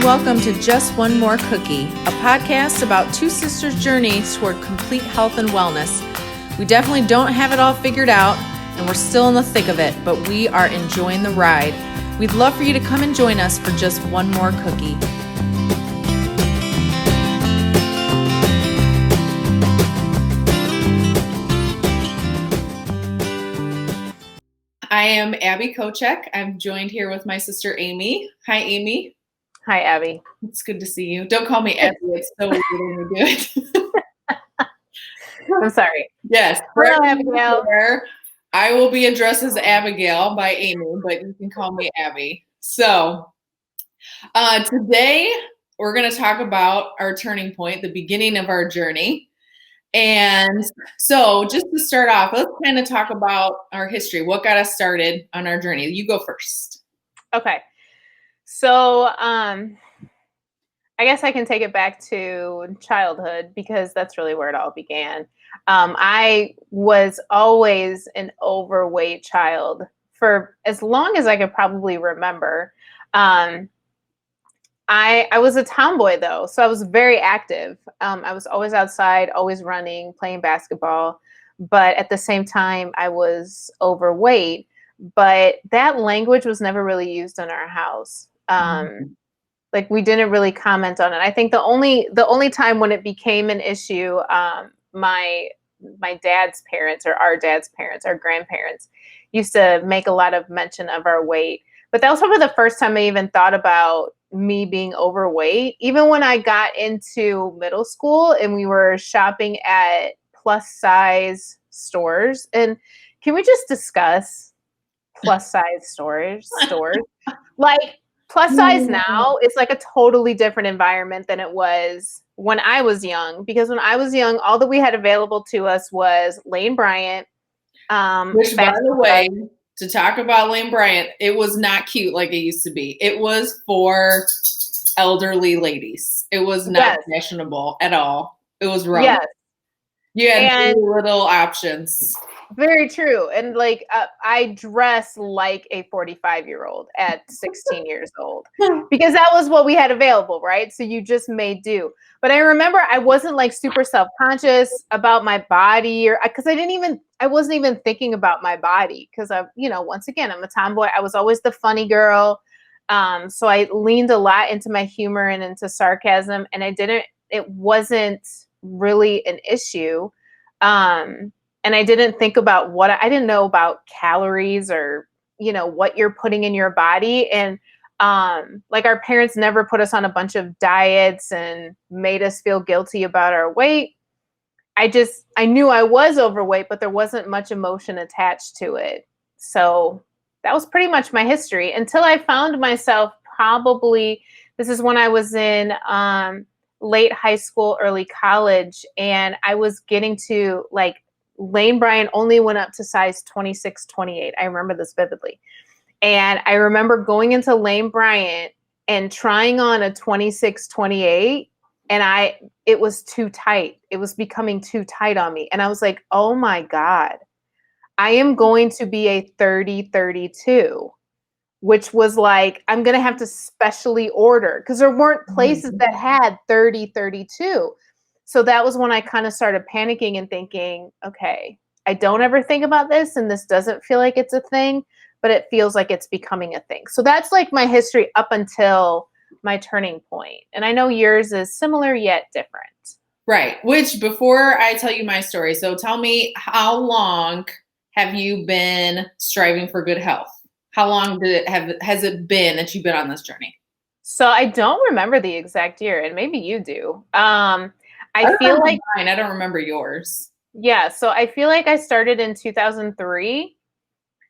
welcome to Just One More Cookie, a podcast about two sisters' journeys toward complete health and wellness. We definitely don't have it all figured out, and we're still in the thick of it, but we are enjoying the ride. We'd love for you to come and join us for just one more cookie. I am Abby Kochek. I'm joined here with my sister, Amy. Hi, Amy. Hi, Abby. It's good to see you. Don't call me Abby. It's so weird when you do it. I'm sorry. Yes. Hello, Abigail. I will be addressed as Abigail by Amy, but you can call me Abby. So today we're going to talk about our turning point, the beginning of our journey. And so just to start off, let's kind of talk about our history. What got us started on our journey? You go first. Okay. So I guess I can take it back to childhood because that's really where it all began. I was always an overweight child for as long as I could probably remember. I was a tomboy though, so I was very active. I was always outside, always running, playing basketball, but at the same time I was overweight. But that language was never really used in our house. Like we didn't really comment on it. I think the only time when it became an issue, my dad's parents or our dad's parents, our grandparents used to make a lot of mention of our weight. But that was probably the first time I even thought about me being overweight. Even when I got into middle school and we were shopping at plus size stores. And can we just discuss plus size stores? Like plus size now, it's like a totally different environment than it was when I was young. Because when I was young, all that we had available to us was Lane Bryant. Which, by the way, to talk about Lane Bryant, it was not cute like it used to be. It was for elderly ladies. It was not fashionable at all. It was wrong. Yes. You had two little options. Very true. And like I dress like a 45-year-old at 16 years old because that was what we had available, right? So you just made do. But I remember I wasn't like super self-conscious about my body or because I wasn't even thinking about my body because once again, I'm a tomboy. I was always the funny girl. So I leaned a lot into my humor and into sarcasm, and it wasn't really an issue. And I didn't think about I didn't know about calories or, what you're putting in your body. And like our parents never put us on a bunch of diets and made us feel guilty about our weight. I knew I was overweight, but there wasn't much emotion attached to it. So that was pretty much my history until I found myself this is when I was in late high school, early college, and I was getting to like Lane Bryant only went up to size 26, 28. I remember this vividly. And I remember going into Lane Bryant and trying on a 26, 28, and it was too tight. It was becoming too tight on me. And I was like, oh my God, I am going to be a 30, 32, which was like, I'm going to have to specially order because there weren't places that had 30, 32. So that was when I kind of started panicking and thinking, okay, I don't ever think about this and this doesn't feel like it's a thing, but it feels like it's becoming a thing. So that's like my history up until my turning point. And I know yours is similar yet different. Right. Which before I tell you my story, so tell me, how long have you been striving for good health? How long has it been that you've been on this journey? So I don't remember the exact year, and maybe you do. I feel like mine. I don't remember yours. Yeah, so I feel like I started in 2003.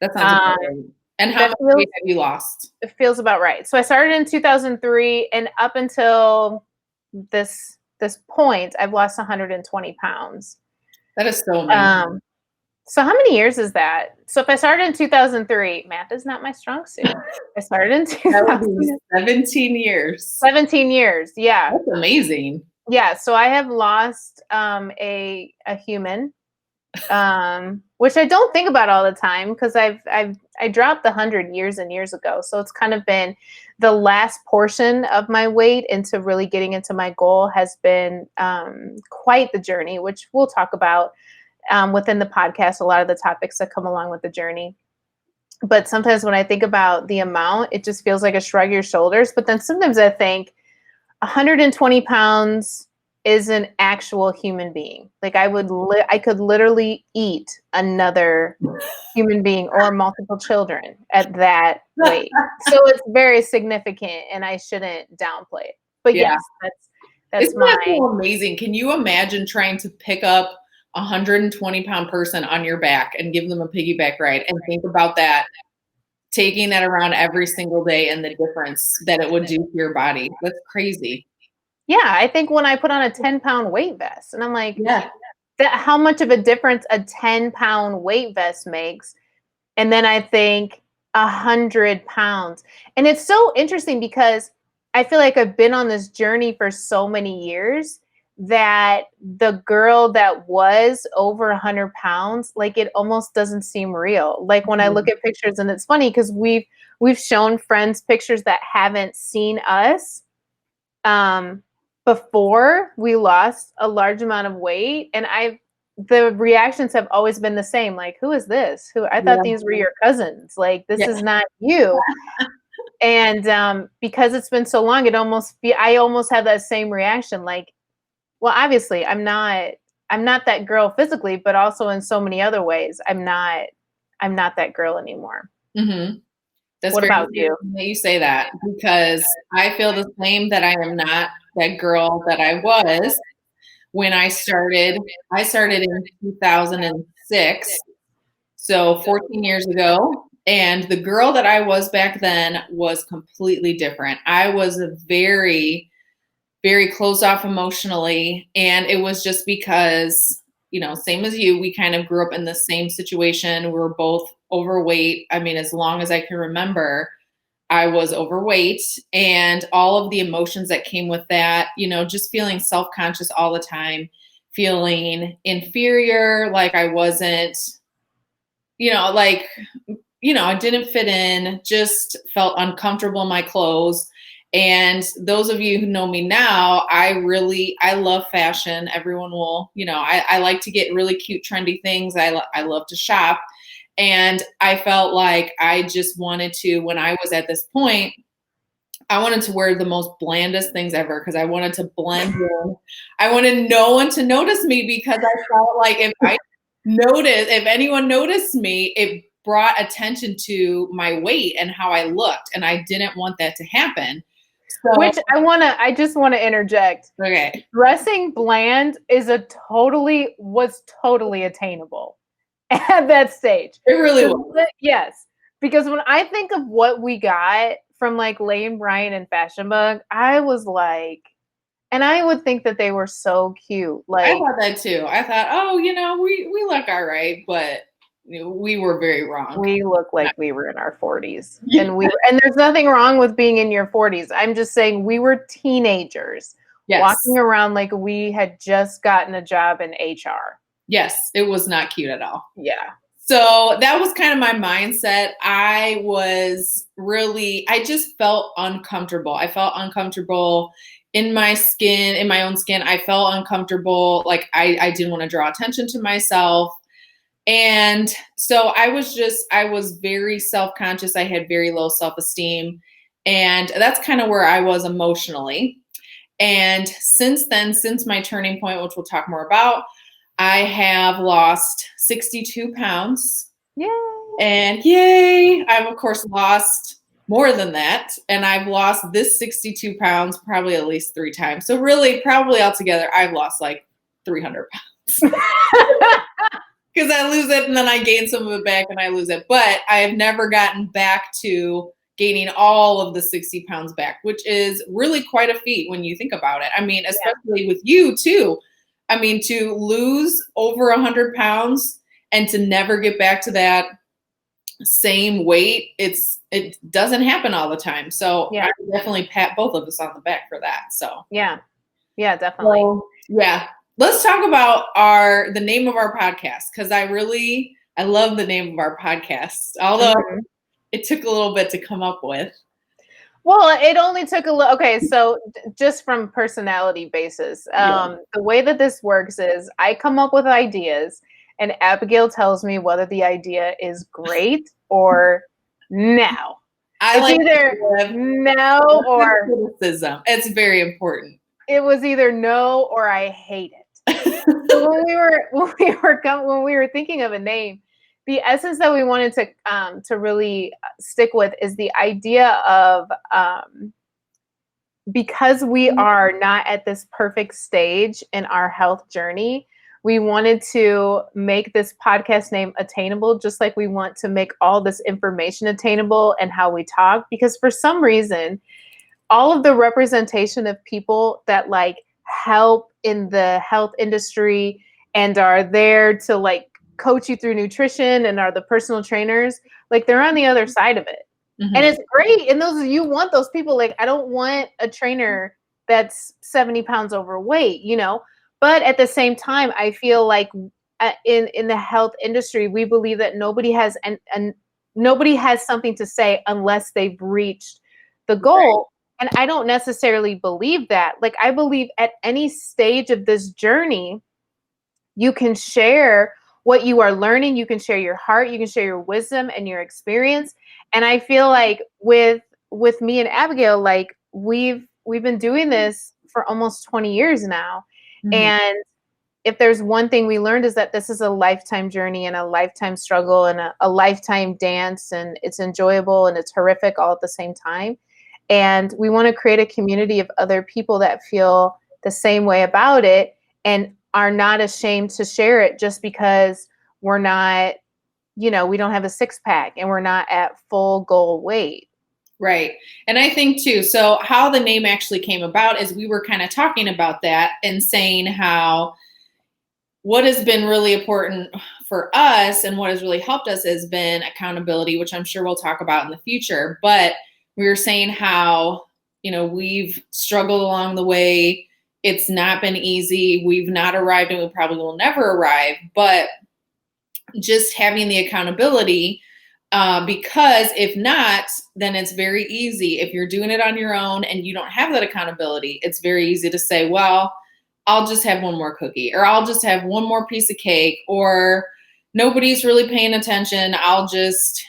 That sounds about right. And how much weight have you lost? It feels about right. So I started in 2003, and up until this point, I've lost 120 pounds. That is so amazing. So how many years is that? So if I started in 2003, math is not my strong suit. I started in 17 years. 17 years, yeah. That's amazing. Yeah, so I have lost a human which I don't think about all the time because I dropped 100 years and years ago. So it's kind of been the last portion of my weight into really getting into my goal has been quite the journey, which we'll talk about within the podcast, a lot of the topics that come along with the journey. But sometimes when I think about the amount, it just feels like a shrug of your shoulders. But then sometimes I think 120 pounds is an actual human being. Like I could literally eat another human being or multiple children at that weight. So it's very significant and I shouldn't downplay it. But Yeah. yes, that's Isn't that so amazing? Can you imagine trying to pick up a 120-pound person on your back and give them a piggyback ride and think about that, taking that around every single day and the difference that it would do to your body? That's crazy. Yeah, I think when I put on a 10-pound weight vest and I'm like, Yeah. how much of a difference a 10-pound weight vest makes. And then I think 100 pounds. And it's so interesting because I feel like I've been on this journey for so many years that the girl that was over 100 pounds, like it almost doesn't seem real. Like when I look at pictures, and it's funny because we've shown friends pictures that haven't seen us before we lost a large amount of weight, and the reactions have always been the same. Like, who is this? Who I thought these were your cousins. Like, this is not you. And because it's been so long, I almost have that same reaction. Like, well, obviously, I'm not that girl physically, but also in so many other ways, I'm not that girl anymore. Mm-hmm. That's what about you? You say that because I feel the same, that I am not that girl that I was when I started. I started in 2006, so 14 years ago. And the girl that I was back then was completely different. I was very, very closed off emotionally. And it was just because, same as you, we kind of grew up in the same situation. We were both overweight. I mean, as long as I can remember, I was overweight, and all of the emotions that came with that, just feeling self-conscious all the time, feeling inferior, like I wasn't, I didn't fit in, just felt uncomfortable in my clothes. And those of you who know me now, I love fashion. Everyone will, I like to get really cute, trendy things. I love to shop. And I felt like I just wanted to, when I was at this point, I wanted to wear the most blandest things ever because I wanted to blend in. I wanted no one to notice me because I felt like if anyone noticed me, it brought attention to my weight and how I looked. And I didn't want that to happen. So, which I just want to interject. Okay. Dressing bland was totally attainable at that stage. It really was. Yes. Because when I think of what we got from like Lane Bryant and Fashion Bug, I was like, and I would think that they were so cute. Like, I thought that too. I thought, oh, we look all right, but we were very wrong. We look like we were in our 40s. Yeah. And there's nothing wrong with being in your 40s. I'm just saying we were teenagers walking around like we had just gotten a job in HR. Yes, it was not cute at all. Yeah. So that was kind of my mindset. I just felt uncomfortable. I felt uncomfortable in my skin, in my own skin. I felt uncomfortable. Like I didn't want to draw attention to myself. And so I was very self-conscious. I had very low self-esteem. And that's kind of where I was emotionally. And since then, since my turning point, which we'll talk more about, I have lost 62 pounds. Yay. And yay, I've of course lost more than that. And I've lost this 62 pounds probably at least 3 times. So really, probably altogether, I've lost like 300 pounds. Because I lose it and then I gain some of it back and I lose it. But I have never gotten back to gaining all of the 60 pounds back, which is really quite a feat when you think about it. I mean, especially with you too. I mean, to lose over 100 pounds and to never get back to that same weight, it doesn't happen all the time. So I would definitely pat both of us on the back for that. So yeah, definitely. Yeah. let's talk about the name of our podcast, because I love the name of our podcast, although Mhm. it took a little bit to come up with. Well, it only took a little. Okay, so just from personality basis, Yeah. the way that this works is I come up with ideas, and Abigail tells me whether the idea is great or no. I It's like either to give no or criticism. It's very important. it was either no or I hate it. So when we were thinking of a name, the essence that we wanted to really stick with is the idea of because we are not at this perfect stage in our health journey, we wanted to make this podcast name attainable, just like we want to make all this information attainable and how we talk. Because for some reason, all of the representation of people that like help in the health industry and are there to like coach you through nutrition and are the personal trainers, like they're on the other side of it. And Mhm. it's great. And those you want those people. Like, I don't want a trainer that's 70 pounds overweight, you know. But at the same time, I feel like in the health industry, we believe that nobody has something to say unless they've reached the Right. goal. And I don't necessarily believe that. Like, I believe at any stage of this journey, you can share what you are learning, you can share your heart, you can share your wisdom and your experience. And I feel like with me and Abigail, like we've been doing this for almost 20 years now. Mhm. And if there's one thing we learned is that this is a lifetime journey and a lifetime struggle and a lifetime dance, and it's enjoyable and it's horrific all at the same time. And we want to create a community of other people that feel the same way about it and are not ashamed to share it just because we're not, you know, we don't have a six pack and we're not at full goal weight. Right. And I think too, so how the name actually came about is we were kind of talking about that and saying how what has been really important for us and what has really helped us has been accountability, which I'm sure we'll talk about in the future. But we were saying how, we've struggled along the way. It's not been easy. We've not arrived and we probably will never arrive. But just having the accountability, because if not, then it's very easy. If you're doing it on your own and you don't have that accountability, it's very easy to say, well, I'll just have one more cookie, or I'll just have one more piece of cake, or nobody's really paying attention. I'll just,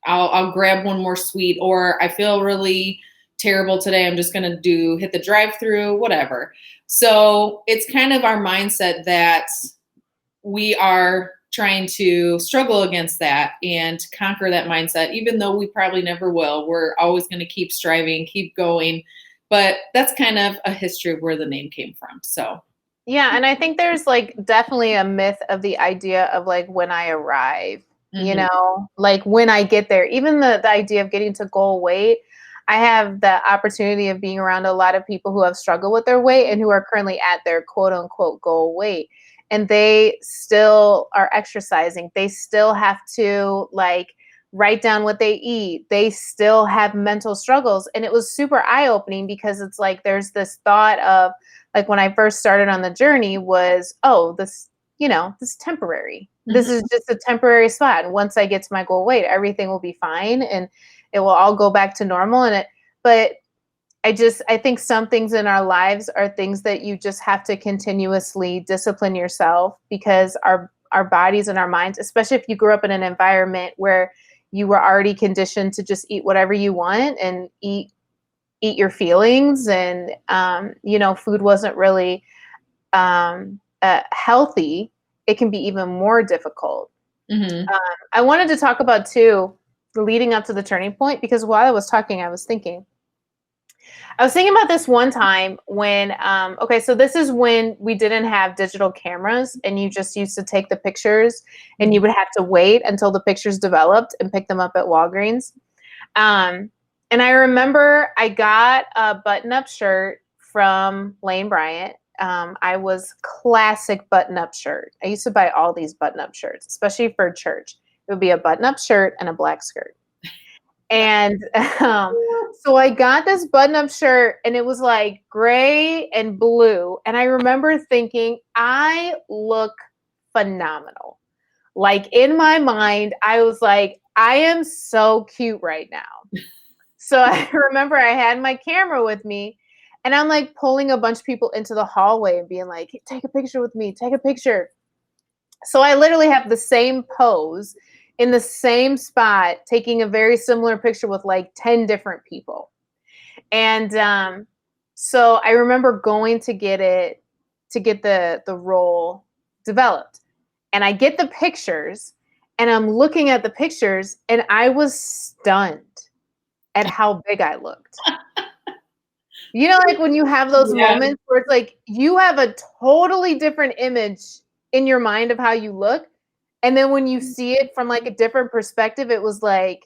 I'll grab one more sweet, or I feel really terrible today. I'm just going to hit the drive-through, whatever. So it's kind of our mindset that we are trying to struggle against that and conquer that mindset, even though we probably never will. We're always going to keep striving, keep going. But that's kind of a history of where the name came from. So, Yeah, and I think there's like definitely a myth of the idea of like when I arrive, you mhm, know, like when I get there, even the idea of getting to goal weight. I have the opportunity of being around a lot of people who have struggled with their weight and who are currently at their quote unquote goal weight. And they still are exercising. They still have to like write down what they eat. They still have mental struggles. And it was super eye opening because it's like there's this thought of, like when I first started on the journey was, oh, this, you know, this is temporary. This mhm, is just a temporary spot. And once I get to my goal weight, everything will be fine and it will all go back to normal. But I think some things in our lives are things that you just have to continuously discipline yourself because our bodies and our minds, especially if you grew up in an environment where you were already conditioned to just eat whatever you want and eat your feelings and you know, food wasn't really healthy, it can be even more difficult. mhm, I wanted to talk about too leading up to the turning point because while I was talking I was thinking about this one time when okay, so this is when we didn't have digital cameras and you just used to take the pictures and mhm, you would have to wait until the pictures developed and pick them up at Walgreens. Um, and I remember I got a button-up shirt from Lane Bryant. I was classic button-up shirt. I used to buy all these button-up shirts, especially for church. It would be a button-up shirt and a black skirt. And so I got this button-up shirt and it was like gray and blue. And I remember thinking, I look phenomenal. Like in my mind, I was like, I am so cute right now. So I remember I had my camera with me and I'm like pulling a bunch of people into the hallway and being like, take a picture with me, take a picture. So I literally have the same pose in the same spot, taking a very similar picture with like 10 different people. And so I remember going to get the role developed. And I get the pictures and I'm looking at the pictures and I was stunned at how big I looked. You know, like when you have those moments where it's like you have a totally different image in your mind of how you look. And then when you see it from like a different perspective, it was like,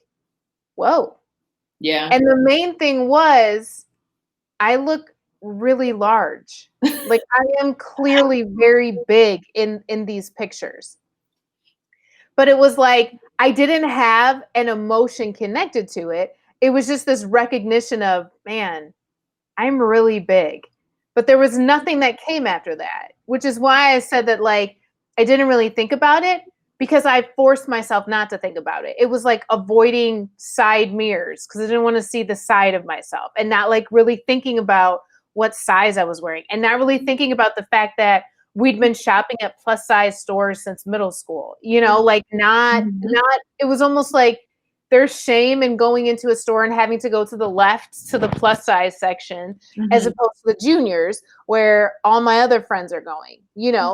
whoa. Yeah. And the main thing was I look really large. Like I am clearly very big in these pictures. But it was like I didn't have an emotion connected to it. It was just this recognition of, man, I'm really big. But there was nothing that came after that, which is why I said that like I didn't really think about it because I forced myself not to think about it. It was like avoiding side mirrors because I didn't want to see the side of myself and not like really thinking about what size I was wearing and not really thinking about the fact that we'd been shopping at plus size stores since middle school, like not it was almost like there's shame in going into a store and having to go to the left to the plus size section as opposed to the juniors where all my other friends are going,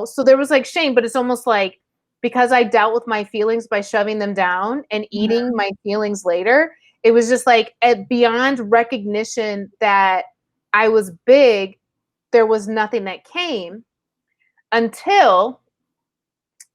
so there was like shame, but it's almost like because I dealt with my feelings by shoving them down and eating my feelings later, it was just like beyond recognition that I was big, there was nothing that came until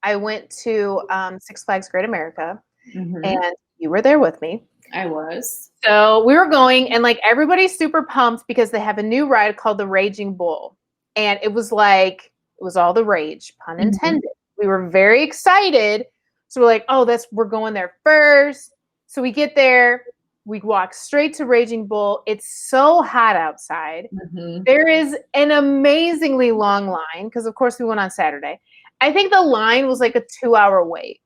I went to Six Flags Great America, and you were there with me. I was. So we were going, and like everybody's super pumped because they have a new ride called the Raging Bull, and it was all the rage, pun intended. We were very excited, so we're like, oh, we're going there first. So we get there, we walk straight to Raging Bull. It's so hot outside. There is an amazingly long line because, of course, we went on Saturday. I think the line was like a 2-hour wait.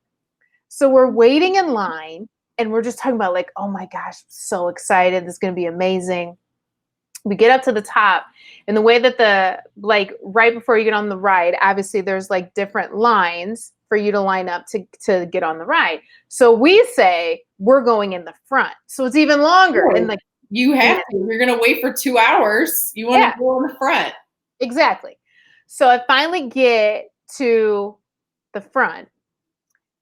So we're waiting in line and we're just talking about like, oh my gosh, I'm so excited. This is going to be amazing. We get up to the top and the way that right before you get on the ride, obviously there's like different lines for you to line up to get on the ride. So we say we're going in the front. So it's even longer. And like, you have to. You're going to wait for 2 hours. You want to go in the front. Exactly. So I finally get to the front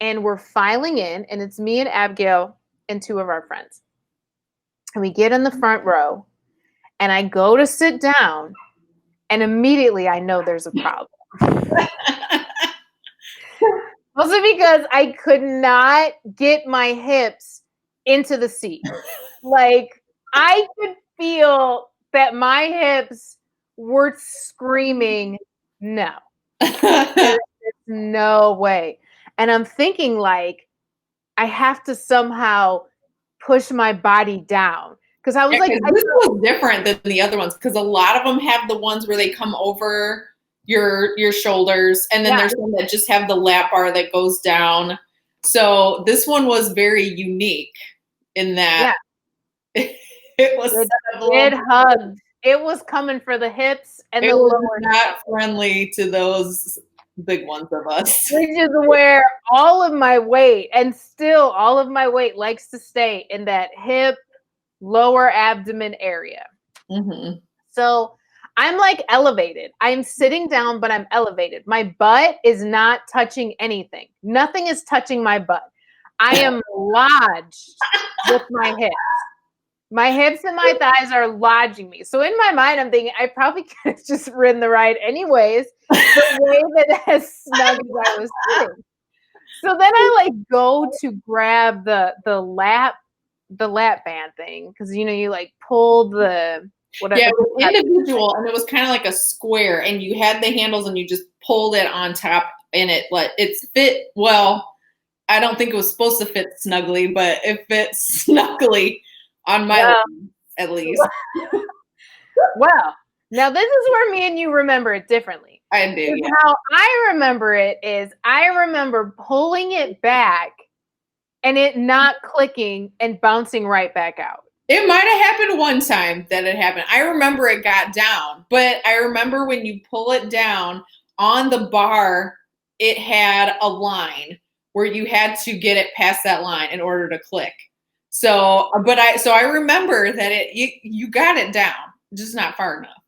and we're filing in, and it's me and Abigail and 2 of our friends. And we get in the front row and I go to sit down and immediately I know there's a problem. Also because I could not get my hips into the seat. Like I could feel that my hips were screaming, no. There's no way. And I'm thinking like, I have to somehow push my body down. Because I was like, this was different than the other ones because a lot of them have the ones where they come over your shoulders, and then there's some that just have the lap bar that goes down. So this one was very unique in that it hugged. It was coming for the hips and it was not friendly to those big ones of us. Which is where all of my weight, and still all of my weight likes to stay in that hip, lower abdomen area. So I'm like elevated. I'm sitting down, but I'm elevated. My butt is not touching anything. Nothing is touching my butt. I am lodged with my hips. My hips and my thighs are lodging me. So in my mind, I'm thinking I probably could have just ridden the ride anyways, the way that as snug as I was sitting. So then I like go to grab the lap band thing because you like pull the whatever. Yeah, it was individual and it was kind of like a square, and you had the handles and you just pulled it on top, and it fit well. I don't think it was supposed to fit snugly, but it fit snugly on my Well, legs, at least. well, now this is where me and you remember it differently. I do, yeah. How I remember it is I remember pulling it back and it not clicking and bouncing right back out. It might have happened one time that it happened. I remember it got down, but I remember when you pull it down on the bar, it had a line where you had to get it past that line in order to click. So, I remember that you got it down, just not far enough.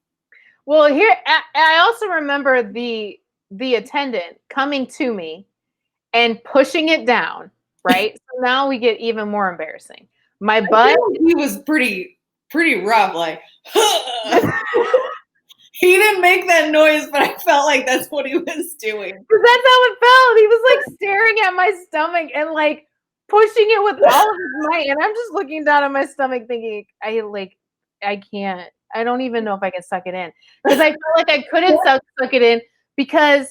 Well, here I also remember the attendant coming to me and pushing it down, right? So now we get even more embarrassing. My I butt. feel like he was pretty rough, like he didn't make that noise, but I felt like that's what he was doing. Because that's how it felt. He was like staring at my stomach and like pushing it with all of his might. And I'm just looking down at my stomach thinking, I can't. I don't even know if I can suck it in. Because I felt like I couldn't suck it in because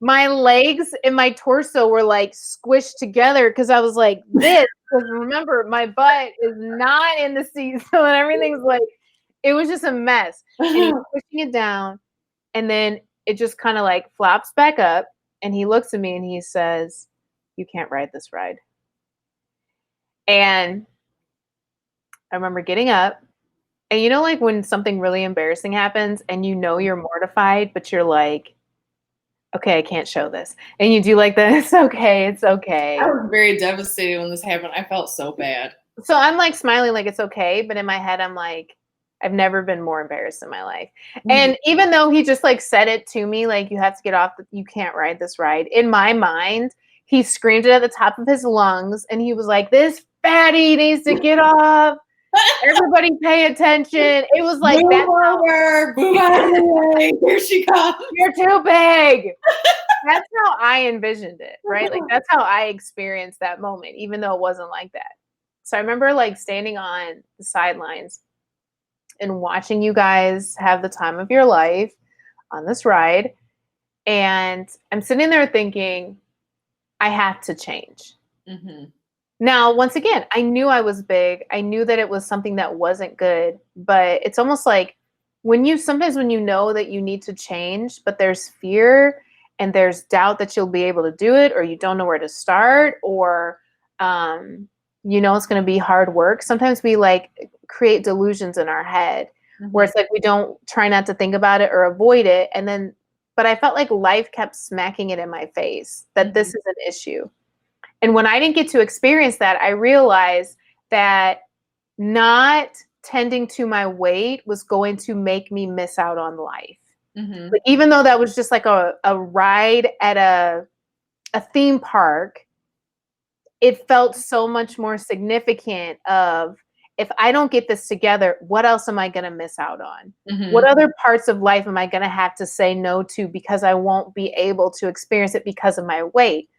my legs and my torso were like squished together because I was like this. Because remember, my butt is not in the seat. So everything's like, it was just a mess. And he was pushing it down. And then it just kind of like flops back up. And he looks at me and he says, "You can't ride this ride." And I remember getting up. And you know, like when something really embarrassing happens and you know you're mortified, but you're like, okay, I can't show this. And you do like that. It's okay. It's okay. I was very devastated when this happened. I felt so bad. So I'm like smiling like it's okay. But in my head, I'm like, I've never been more embarrassed in my life. And even though he just like said it to me, like, you have to get off, you can't ride this ride. In my mind, he screamed it at the top of his lungs and he was like, "This fatty needs to get off. Everybody pay attention." It was like, move that's over, move out of the way. Here she comes. You're too big. That's how I envisioned it, right? Like that's how I experienced that moment, even though it wasn't like that. So I remember like standing on the sidelines and watching you guys have the time of your life on this ride. And I'm sitting there thinking, I have to change. Mm-hmm. Now, once again, I knew I was big. I knew that it was something that wasn't good, but it's almost like sometimes when you know that you need to change, but there's fear and there's doubt that you'll be able to do it, or you don't know where to start, or it's going to be hard work. Sometimes we like create delusions in our head where it's like we don't try not to think about it or avoid it. But I felt like life kept smacking it in my face that this is an issue. And when I didn't get to experience that, I realized that not tending to my weight was going to make me miss out on life. Mm-hmm. But even though that was just like a ride at a theme park, it felt so much more significant of, if I don't get this together, what else am I going to miss out on? Mm-hmm. What other parts of life am I going to have to say no to because I won't be able to experience it because of my weight?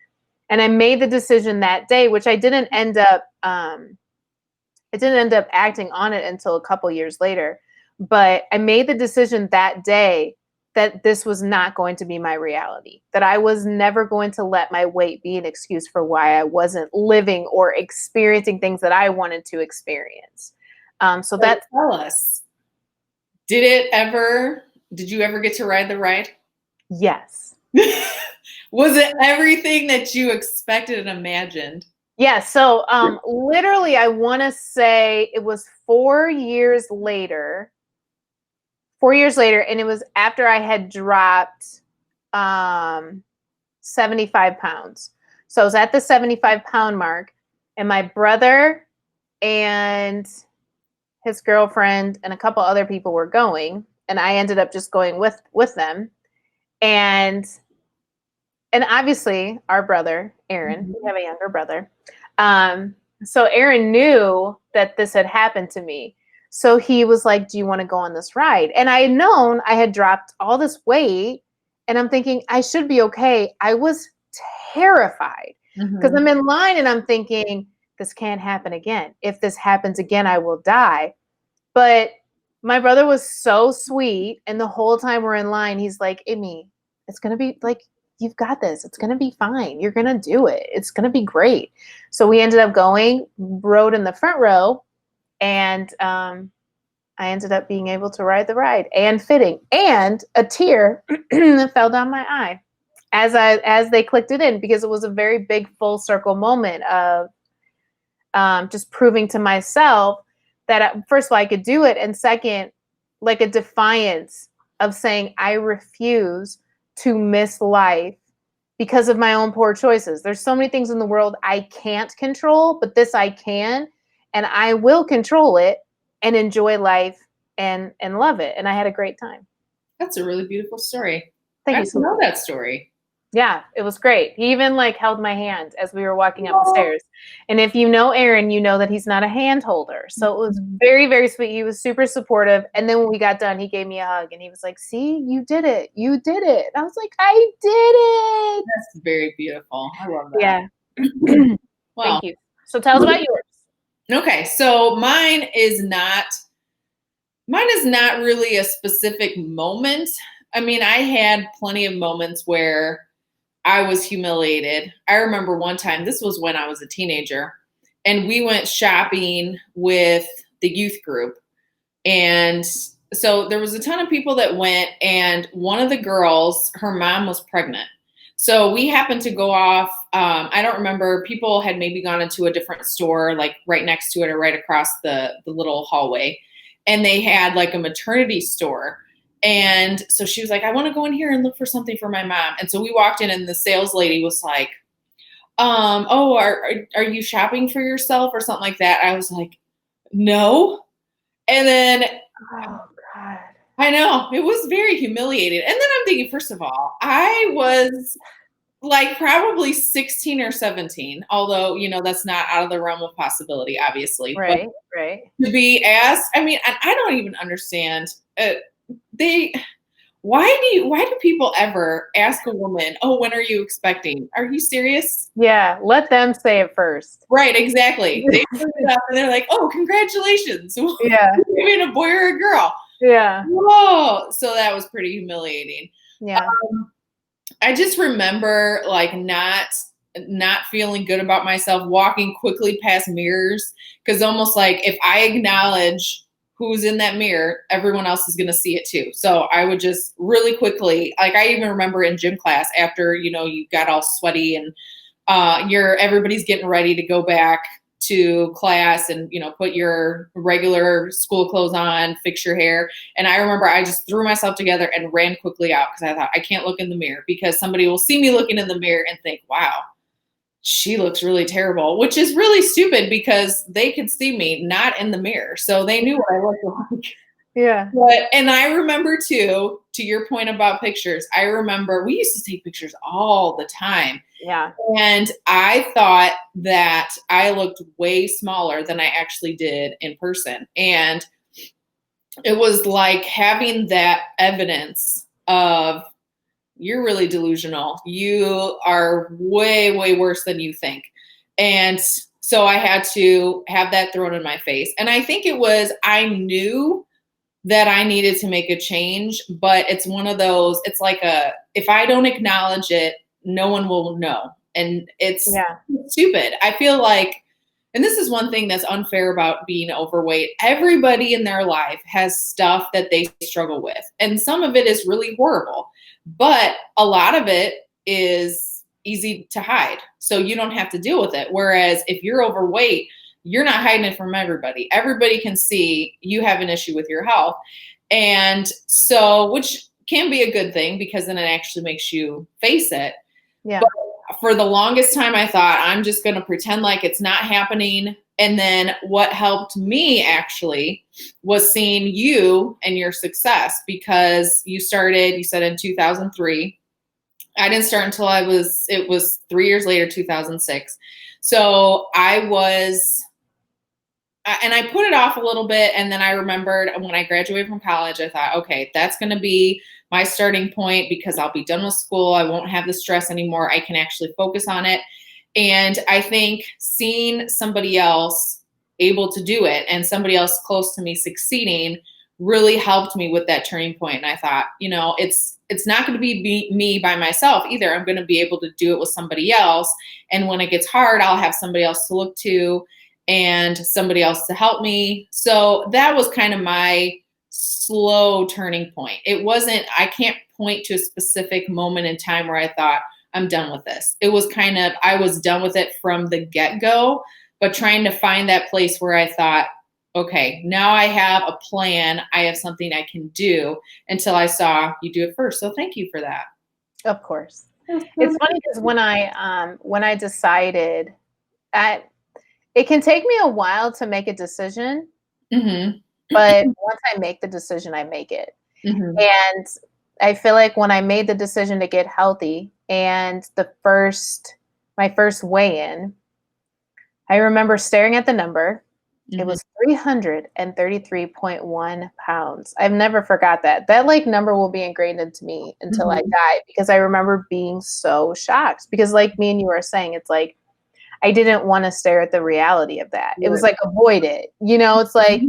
And I made the decision that day, which I didn't end up acting on it until a couple years later. But I made the decision that day that this was not going to be my reality, that I was never going to let my weight be an excuse for why I wasn't living or experiencing things that I wanted to experience. So that's, tell us, did you ever get to ride the ride? yes. Was it everything that you expected and imagined? Yeah. So literally, I want to say it was 4 years later. 4 years later, and it was after I had dropped 75 pounds. So I was at the 75-pound mark, and my brother and his girlfriend and a couple other people were going, and I ended up just going with them. And obviously our brother, Aaron, we have a younger brother. So Aaron knew that this had happened to me. So he was like, "Do you want to go on this ride?" And I had known I had dropped all this weight, and I'm thinking I should be okay. I was terrified because I'm in line and I'm thinking, this can't happen again. If this happens again, I will die. But my brother was so sweet. And the whole time we're in line, he's like, "Amy, it's going to be like, you've got this. It's going to be fine. You're going to do it. It's going to be great. So we ended up going, rode in the front row, and I ended up being able to ride the ride and fitting, and a tear fell down my eye as they clicked it in, because it was a very big full circle moment of just proving to myself that first of all I could do it, and second, like a defiance of saying I refuse to miss life because of my own poor choices. There's so many things in the world I can't control, but this I can, and I will control it and enjoy life and love it. And I had a great time. That's a really beautiful story. Thank I you so didn't know much. that story. Yeah, it was great. He even like held my hand as we were walking up the stairs. And if you know Aaron, you know that he's not a hand holder. So it was very, very sweet. He was super supportive. And then when we got done, he gave me a hug and he was like, see, you did it. You did it. And I was like, I did it. That's very beautiful. I love that. Yeah. Well, thank you. So tell us about yours. Okay, so mine is not really a specific moment. I mean, I had plenty of moments where I was humiliated. I remember one time, this was when I was a teenager, and we went shopping with the youth group. And so there was a ton of people that went, and one of the girls, her mom was pregnant. So we happened to go off. I don't remember, people had maybe gone into a different store, like right next to it or right across the little hallway. And they had like a maternity store. And so she was like, I want to go in here and look for something for my mom. And so we walked in, and the sales lady was like, oh, are you shopping for yourself or something like that? I was like, no. And then Oh, God. I know, it was very humiliating. And then I'm thinking, first of all, I was like probably 16 or 17, although, you know, that's not out of the realm of possibility, obviously. Right, But right. to be asked, I mean, I don't even understand. They why do people ever ask a woman, oh, when are you expecting? Are you serious? Yeah, let them say it first. Right, exactly. They bring it up and they're like, oh, congratulations. Yeah, You're having a boy or a girl. yeah, Whoa. So that was pretty humiliating. yeah. I just remember like not feeling good about myself, walking quickly past mirrors, because almost like if I acknowledge who's in that mirror, everyone else is going to see it too. So I would just really quickly, like I even remember in gym class after, you know, you got all sweaty and everybody's getting ready to go back to class and, you know, put your regular school clothes on, fix your hair. And I remember I just threw myself together and ran quickly out because I thought I can't look in the mirror because somebody will see me looking in the mirror and think, wow, she looks really terrible, which is really stupid because they could see me not in the mirror. So they knew what I looked like. Yeah. And I remember too, to your point about pictures, I remember we used to take pictures all the time. Yeah. And I thought that I looked way smaller than I actually did in person. And it was like having that evidence of you're really delusional. You are way, way worse than you think. And so I had to have that thrown in my face. And I think it was, I knew that I needed to make a change, but it's one of those, it's like if I don't acknowledge it, no one will know. And it's stupid. I feel like, and this is one thing that's unfair about being overweight. Everybody in their life has stuff that they struggle with. And some of it is really horrible, but a lot of it is easy to hide. So you don't have to deal with it. Whereas if you're overweight, you're not hiding it from everybody. Everybody can see you have an issue with your health. And so, which can be a good thing because then it actually makes you face it. Yeah. But for the longest time, I thought I'm just going to pretend like it's not happening. And then what helped me actually was seeing you and your success, because you started, you said in 2003. I didn't start until it was 3 years later, 2006. So and I put it off a little bit. And then I remembered when I graduated from college, I thought, okay, that's going to be my starting point because I'll be done with school. I won't have the stress anymore. I can actually focus on it. And I think seeing somebody else able to do it and somebody else close to me succeeding really helped me with that turning point. And I thought, it's not going to be me by myself either. I'm going to be able to do it with somebody else. And when it gets hard, I'll have somebody else to look to and somebody else to help me. So that was kind of my slow turning point. I can't point to a specific moment in time where I thought, I'm done with this. It was I was done with it from the get-go, but trying to find that place where I thought, okay, now I have a plan. I have something I can do, until I saw you do it first. So thank you for that. Of course. It's funny because when I decided it can take me a while to make a decision, Mm-hmm. but once I make the decision, I make it. Mm-hmm. And I feel like when I made the decision to get healthy and my first weigh-in, I remember staring at the number. Mm-hmm. It was 333.1 pounds. I've never forgot that. That like number will be ingrained into me until I die, because I remember being so shocked, because like me and you were saying, it's like, I didn't want to stare at the reality of that. It was like, avoid it. It's like,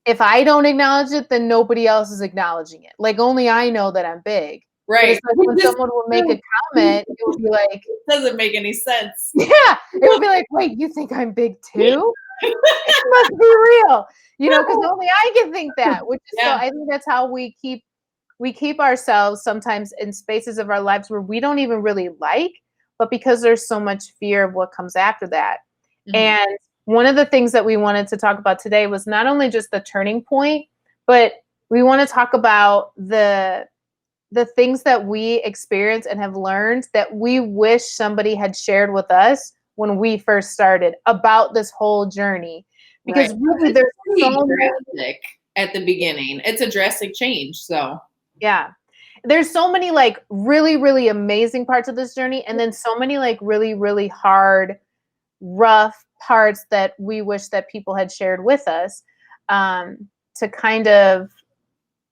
if I don't acknowledge it, then nobody else is acknowledging it. Like, only I know that I'm big. Right. But it's like when someone will make a comment, it would be like, it doesn't make any sense. Yeah. It would be like, wait, you think I'm big too? It must be real. Because only I can think that, which is so I think that's how we keep ourselves sometimes in spaces of our lives where we don't even really like, but because there's so much fear of what comes after that. Mm-hmm. And one of the things that we wanted to talk about today was not only just the turning point, but we want to talk about the things that we experience and have learned that we wish somebody had shared with us when we first started about this whole journey. Because really there's so drastic at the beginning. It's a drastic change. So yeah. There's so many like really, really amazing parts of this journey, and then so many like really, really hard, rough parts that we wish that people had shared with us, to kind of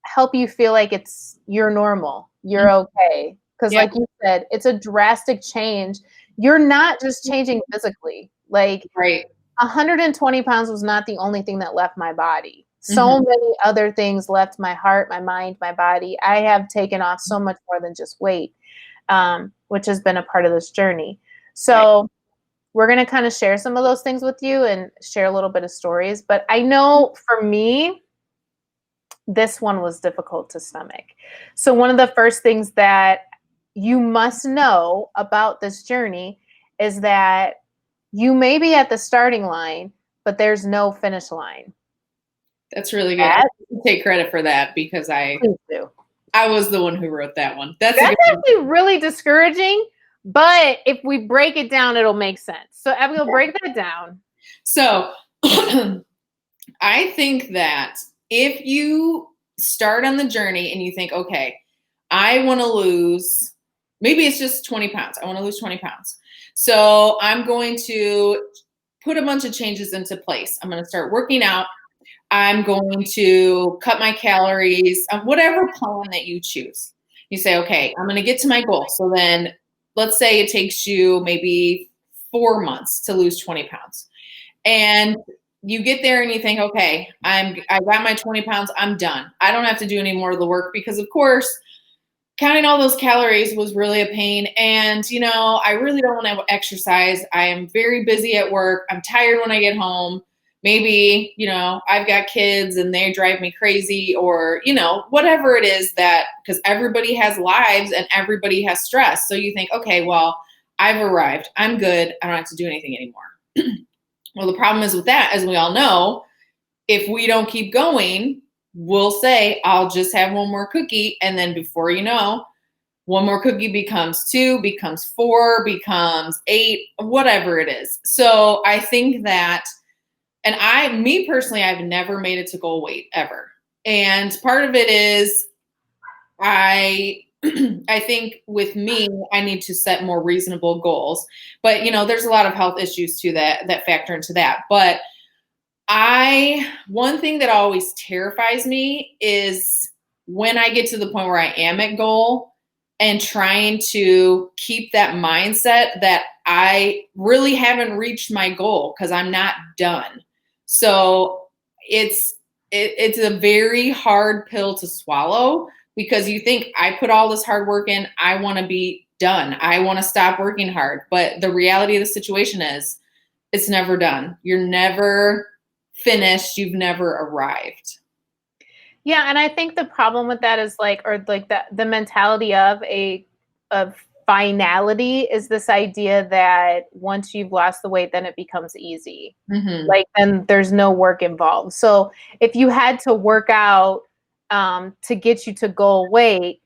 help you feel like you're normal, you're okay. Because like you said, it's a drastic change. You're not just changing physically. Like 120 pounds was not the only thing that left my body. So many other things left my heart, my mind, my body. I have taken off so much more than just weight, which has been a part of this journey. So we're going to kind of share some of those things with you and share a little bit of stories. But I know for me, this one was difficult to stomach. So one of the first things that you must know about this journey is that you may be at the starting line, but there's no finish line. That's really good. I take credit for that, because I was the one who wrote that one. That's actually really discouraging, but if we break it down, it'll make sense. So Abigail, break that down. So I think that if you start on the journey and you think, okay, I want to lose, maybe it's just 20 pounds. I want to lose 20 pounds. So I'm going to put a bunch of changes into place. I'm going to start working out. I'm going to cut my calories, whatever plan that you choose. You say, okay, I'm going to get to my goal. So then let's say it takes you maybe 4 months to lose 20 pounds. And you get there and you think, okay, I got my 20 pounds. I'm done. I don't have to do any more of the work, because of course, counting all those calories was really a pain. And, I really don't want to exercise. I am very busy at work. I'm tired when I get home. Maybe, I've got kids and they drive me crazy, or, whatever it is, that because everybody has lives and everybody has stress. So you think, okay, well, I've arrived. I'm good. I don't have to do anything anymore. Well, the problem is with that, as we all know, if we don't keep going, we'll say, I'll just have one more cookie. And then before you know, one more cookie becomes 2, becomes 4, becomes 8, whatever it is. So I think that, and me personally, I've never made it to goal weight ever. And part of it is I think with me, I need to set more reasonable goals. But, there's a lot of health issues too that factor into that. But one thing that always terrifies me is when I get to the point where I am at goal and trying to keep that mindset that I really haven't reached my goal, because I'm not done. So it's a very hard pill to swallow because you think I put all this hard work in, I want to be done. I want to stop working hard. But the reality of the situation is it's never done. You're never finished. You've never arrived. Yeah, and I think the problem with that is like, or like the mentality of finality is this idea that once you've lost the weight, then it becomes easy. Mm-hmm. Like then there's no work involved. So if you had to work out to get you to goal weight,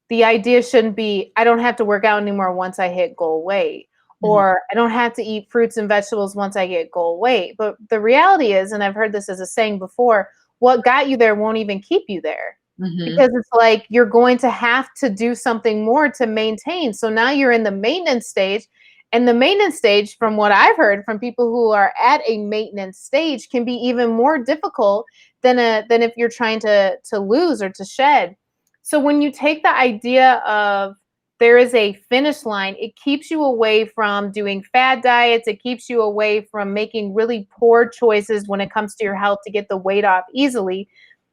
the idea shouldn't be I don't have to work out anymore once I hit goal weight, Mm-hmm. or I don't have to eat fruits and vegetables once I get goal weight. But the reality is, and I've heard this as a saying before, what got you there won't even keep you there. Mm-hmm. Because it's like you're going to have to do something more to maintain. So now you're in the maintenance stage. And the maintenance stage, from what I've heard from people who are at a maintenance stage, can be even more difficult than if you're trying to lose or to shed. So when you take the idea of there is a finish line, it keeps you away from doing fad diets. It keeps you away from making really poor choices when it comes to your health to get the weight off easily,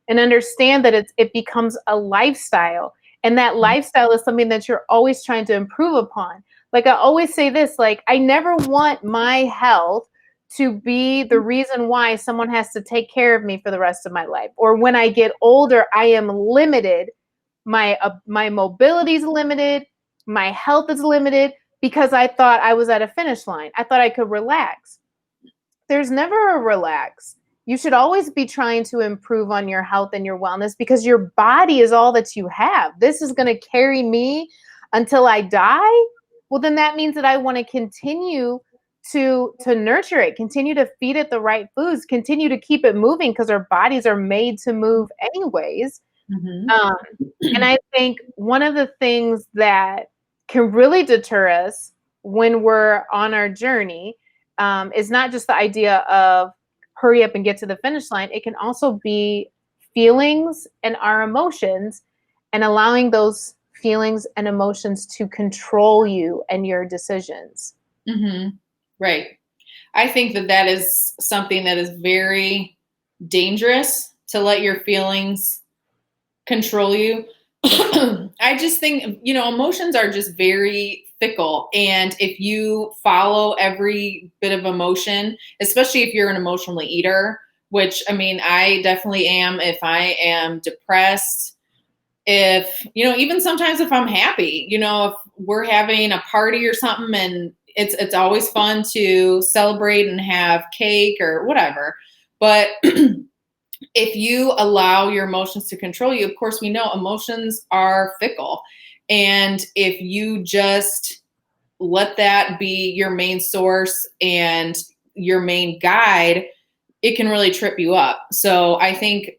and understand that it becomes a lifestyle. And that lifestyle is something that you're always trying to improve upon. Like I always say this, like I never want my health to be the reason why someone has to take care of me for the rest of my life. Or when I get older, I am limited. My mobility is limited. My health is limited because I thought I was at a finish line. I thought I could relax. There's never a relax. You should always be trying to improve on your health and your wellness because your body is all that you have. This is going to carry me until I die. Well, then that means that I want to continue to nurture it, continue to feed it the right foods, continue to keep it moving because our bodies are made to move anyways. Mm-hmm. Um, and I think one of the things that can really deter us when we're on our journey is not just the idea of hurry up and get to the finish line. It can also be feelings and our emotions, and allowing those feelings and emotions to control you and your decisions. Mm-hmm. Right. I think that that is something that is very dangerous to let your feelings control you. I just think, emotions are just very fickle. And if you follow every bit of emotion, especially if you're an emotional eater, which I mean, I definitely am. If I am depressed, if, even sometimes if I'm happy, if we're having a party or something and it's always fun to celebrate and have cake or whatever. But if you allow your emotions to control you, of course, we know emotions are fickle. And if you just let that be your main source and your main guide, it can really trip you up. So I think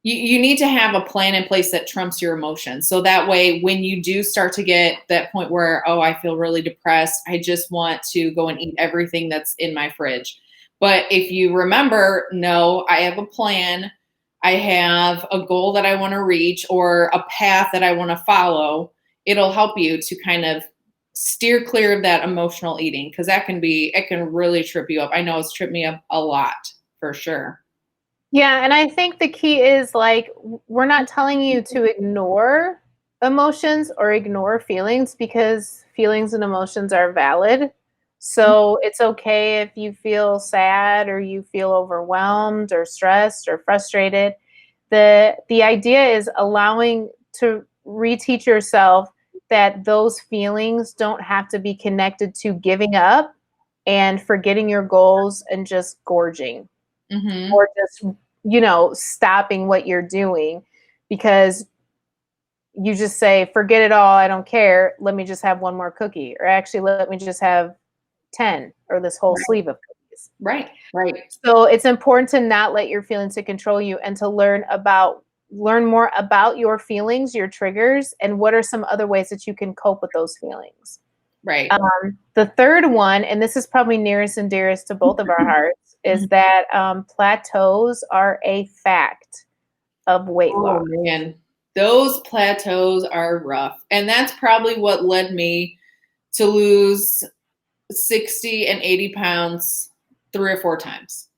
you need to have a plan in place that trumps your emotions. So that way, when you do start to get that point where, oh, I feel really depressed, I just want to go and eat everything that's in my fridge. But if you remember, no, I have a plan. I have a goal that I want to reach or a path that I want to follow. It'll help you to kind of steer clear of that emotional eating because it can really trip you up. I know it's tripped me up a lot for sure. Yeah, and I think the key is like we're not telling you to ignore emotions or ignore feelings because feelings and emotions are valid. So it's okay if you feel sad or you feel overwhelmed or stressed or frustrated. The idea is allowing to reteach yourself that those feelings don't have to be connected to giving up and forgetting your goals and just gorging Mm-hmm. or just stopping what you're doing because you just say forget it all, I don't care, let me just have one more cookie, or actually let me just have 10 or this whole Right. sleeve of cookies. Right. So it's important to not let your feelings to control you and to learn more about your feelings, your triggers, and what are some other ways that you can cope with those feelings. Right. The third one, and this is probably nearest and dearest to both of our hearts, is that plateaus are a fact of weight Oh loss. man, those plateaus are rough. And that's probably what led me to lose 60 and 80 pounds 3 or 4 times.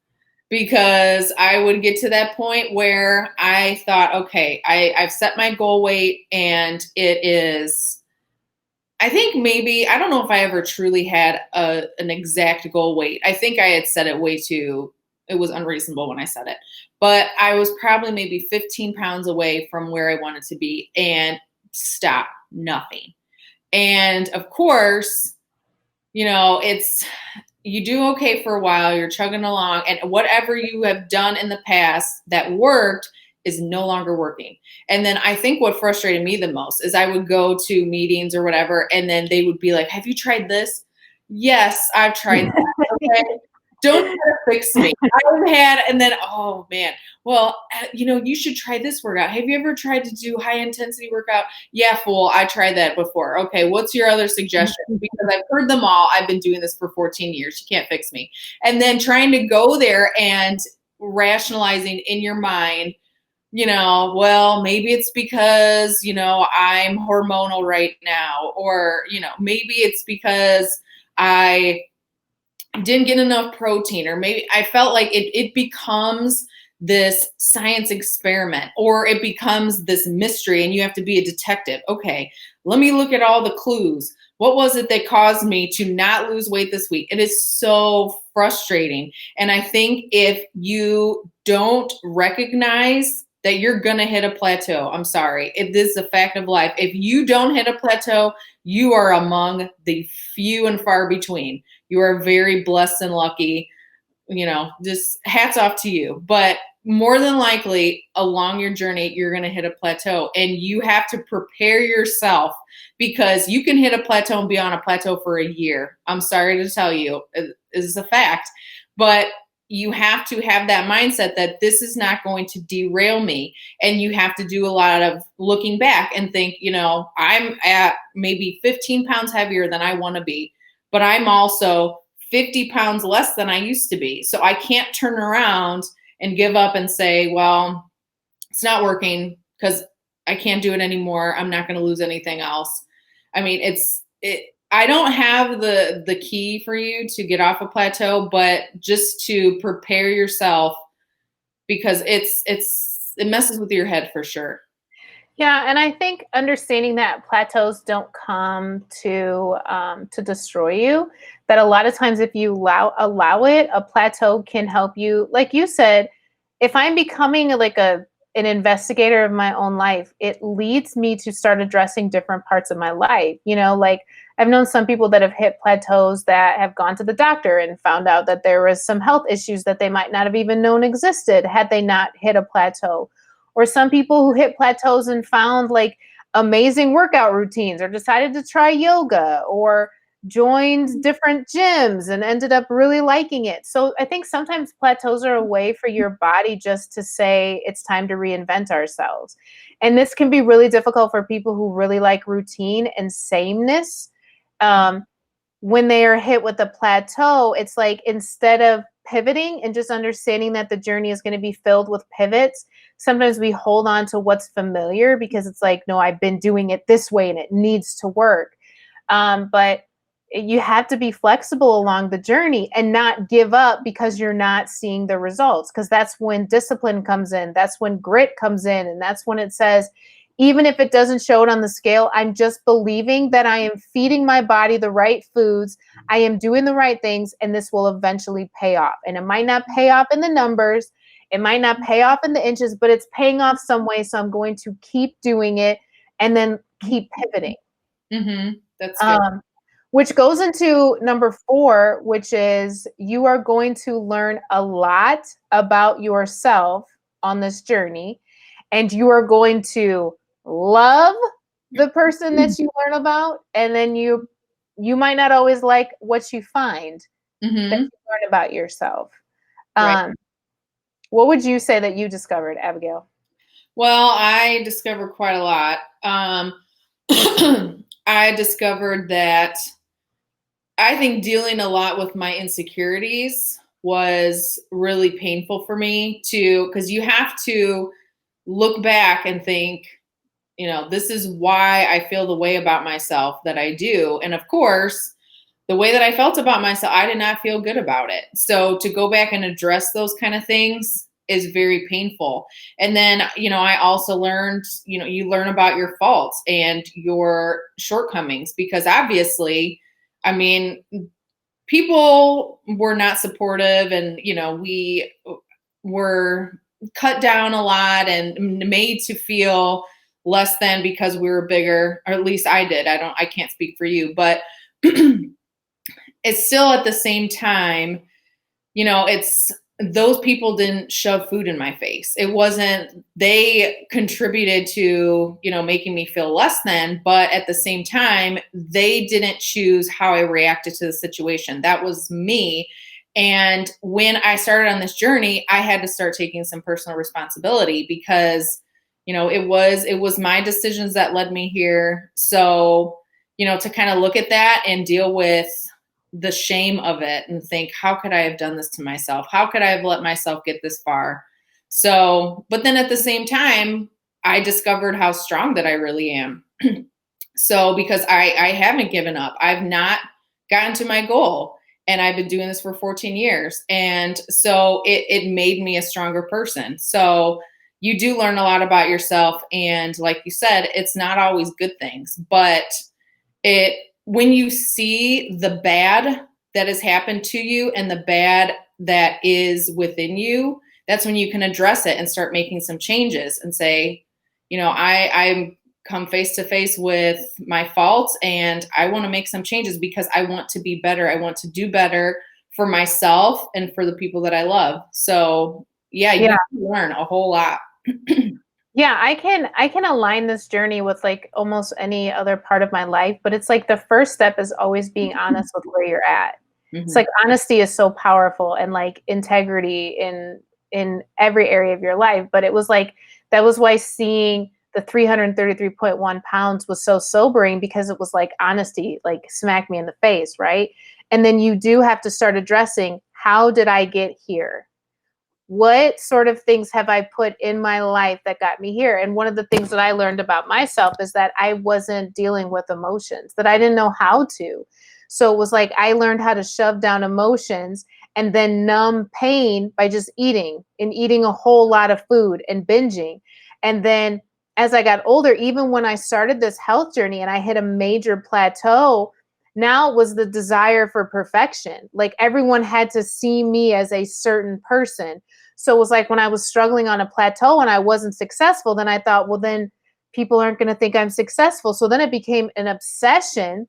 because I would get to that point where I thought, okay, I've set my goal weight and it is, I think maybe, I don't know if I ever truly had an exact goal weight. I think I had set it way too, it was unreasonable when I said it. But I was probably maybe 15 pounds away from where I wanted to be and stop, nothing. And of course, it's, you do okay for a while, you're chugging along, and whatever you have done in the past that worked is no longer working. And then I think what frustrated me the most is I would go to meetings or whatever, and then they would be like, "Have you tried this?" Yes, I've tried that. Okay. Don't try to fix me. I've had, and then, oh man, well, you should try this workout. Have you ever tried to do high intensity workout? Yeah, fool, I tried that before. Okay, what's your other suggestion? Because I've heard them all. I've been doing this for 14 years. You can't fix me. And then trying to go there and rationalizing in your mind, well, maybe it's because, I'm hormonal right now, or, maybe it's because I didn't get enough protein, or maybe I felt like it becomes this science experiment, or it becomes this mystery and you have to be a detective. Okay, let me look at all the clues. What was it that caused me to not lose weight this week? It is so frustrating. And I think if you don't recognize that you're going to hit a plateau, I'm sorry, this is a fact of life. If you don't hit a plateau, you are among the few and far between. You are very blessed and lucky, just hats off to you. But more than likely along your journey, you're going to hit a plateau, and you have to prepare yourself, because you can hit a plateau and be on a plateau for a year. I'm sorry to tell you, it is a fact, but you have to have that mindset that this is not going to derail me. And you have to do a lot of looking back and think, I'm at maybe 15 pounds heavier than I want to be, but I'm also 50 pounds less than I used to be. So I can't turn around and give up and say, well, it's not working because I can't do it anymore. I'm not going to lose anything else. I mean, I don't have the key for you to get off a plateau, but just to prepare yourself, because it messes with your head for sure. Yeah, and I think understanding that plateaus don't come to destroy you. That a lot of times, if you allow it, a plateau can help you. Like you said, if I'm becoming like an investigator of my own life, it leads me to start addressing different parts of my life. Like I've known some people that have hit plateaus that have gone to the doctor and found out that there was some health issues that they might not have even known existed had they not hit a plateau. Or some people who hit plateaus and found like amazing workout routines, or decided to try yoga, or joined different gyms and ended up really liking it. So I think sometimes plateaus are a way for your body just to say it's time to reinvent ourselves. And this can be really difficult for people who really like routine and sameness. When they are hit with a plateau, it's like instead of pivoting and just understanding that the journey is going to be filled with pivots, sometimes we hold on to what's familiar because it's like, no, I've been doing it this way and it needs to work. But you have to be flexible along the journey and not give up because you're not seeing the results, because that's when discipline comes in. That's when grit comes in. And that's when it says, even if it doesn't show it on the scale, I'm just believing that I am feeding my body the right foods. I am doing the right things, and this will eventually pay off. And it might not pay off in the numbers. It might not pay off in the inches, but it's paying off some way. So I'm going to keep doing it and then keep pivoting. Mm-hmm. That's good. Which goes into number 4, which is you are going to learn a lot about yourself on this journey, and you are going to love the person that you learn about, and then you might not always like what you find that you learn about yourself. Right. What would you say that you discovered, Abigail? Well, I discovered quite a lot. I discovered that I think dealing a lot with my insecurities was really painful for me too, because you have to look back and think, this is why I feel the way about myself that I do. And of course, the way that I felt about myself, I did not feel good about it. So to go back and address those kind of things is very painful. And then, I also learned, you learn about your faults and your shortcomings, because obviously, I mean, people were not supportive, and, we were cut down a lot and made to feel less than because we were bigger, or at least I did. I can't speak for you, but it's still at the same time, it's those people didn't shove food in my face. It wasn't, they contributed to, making me feel less than, but at the same time, they didn't choose how I reacted to the situation. That was me. And when I started on this journey, I had to start taking some personal responsibility, because, it was my decisions that led me here. So, to kind of look at that and deal with the shame of it and think, how could I have done this to myself? How could I have let myself get this far? So, but then at the same time, I discovered how strong that I really am. So, because I haven't given up, I've not gotten to my goal, and I've been doing this for 14 years. And so it made me a stronger person. So you do learn a lot about yourself. And like you said, it's not always good things, but when you see the bad that has happened to you and the bad that is within you, that's when you can address it and start making some changes and say, I'm come face to face with my faults, and I want to make some changes because I want to be better. I want to do better for myself and for the people that I love. So yeah, you can learn a whole lot. Yeah, I can align this journey with like almost any other part of my life, but it's like the first step is always being honest with where you're at. It's like honesty is so powerful, and like integrity in every area of your life. But it was like that was why seeing the 333.1 pounds was so sobering, because it was like honesty like smacked me in the face, right? And then you do have to start addressing, how did I get here? What sort of things have I put in my life that got me here? And one of the things that I learned about myself is that I wasn't dealing with emotions, that I didn't know how to. So it was like I learned how to shove down emotions and then numb pain by just eating and eating a whole lot of food and binging. And then as I got older, even when I started this health journey and I hit a major plateau, now it was the desire for perfection. Like everyone had to see me as a certain person. So it was like when I was struggling on a plateau and I wasn't successful, then I thought, well, then people aren't going to think I'm successful. So then it became an obsession,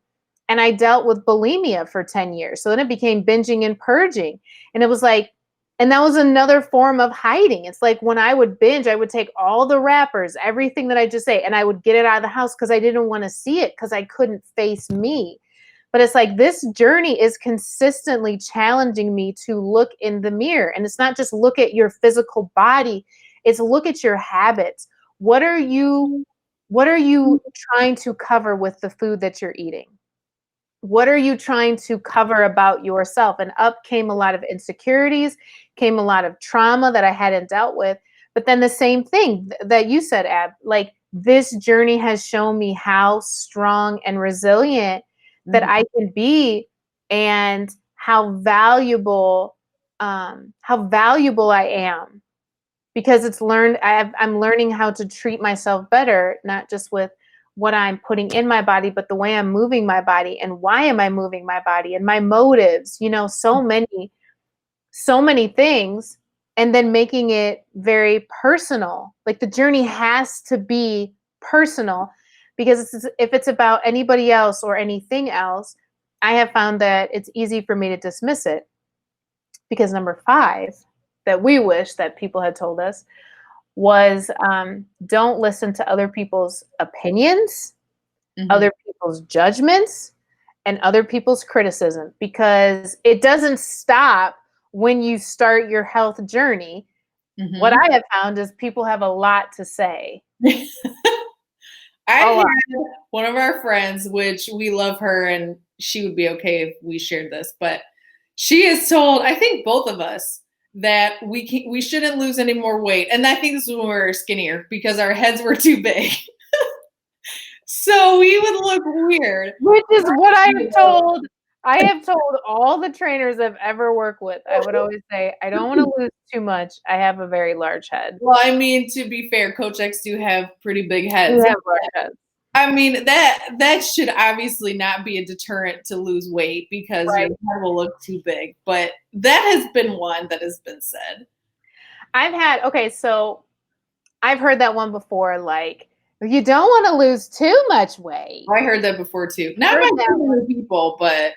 and I dealt with bulimia for 10 years. So then it became binging and purging. And it was like, and that was another form of hiding. It's like when I would binge, I would take all the wrappers, everything that I just ate, and I would get it out of the house because I didn't want to see it, because I couldn't face me. But it's like this journey is consistently challenging me to look in the mirror. And it's not just look at your physical body, it's look at your habits. What are you trying to cover with the food that you're eating? What are you trying to cover about yourself? And up came a lot of insecurities, came a lot of trauma that I hadn't dealt with. But then the same thing that you said, Ab, like this journey has shown me how strong and resilient that I can be, and how valuable I am, because I'm learning how to treat myself better, not just with what I'm putting in my body, but the way I'm moving my body, and why am I moving my body, and my motives, so many things, and then making it very personal. Like the journey has to be personal, because if it's about anybody else or anything else, I have found that it's easy for me to dismiss it. Because number 5 that we wish that people had told us was, don't listen to other people's opinions, other people's judgments, and other people's criticism, because it doesn't stop when you start your health journey. What I have found is people have a lot to say. I had one of our friends, which we love her, and she would be okay if we shared this, but she has told, I think both of us, that we shouldn't lose any more weight. And I think this was when we were skinnier because our heads were too big. So we would look weird. Which is what I have told I have told all the trainers I've ever worked with, I would always say, I don't want to lose too much. I have a very large head. Well, I mean, to be fair, Kocheks do have pretty big You heads. have large heads. I mean, that should obviously not be a deterrent to lose weight because your Right. head will look too big. But that has been one that has been said. So I've heard that one before, like, you don't want to lose too much weight. I heard that before too. Not by too many people, but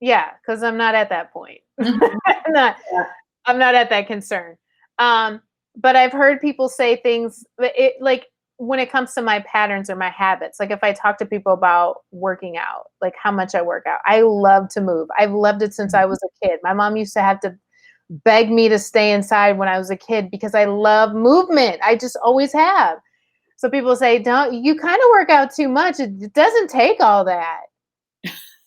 yeah, because I'm not at that point. Mhm. I'm not at that concern. But I've heard people say things like when it comes to my patterns or my habits, like if I talk to people about working out, like how much I work out, I love to move. I've loved it since I was a kid. My mom used to have to beg me to stay inside when I was a kid because I love movement. I just always have. So people say, don't, you kind of work out too much. It doesn't take all that.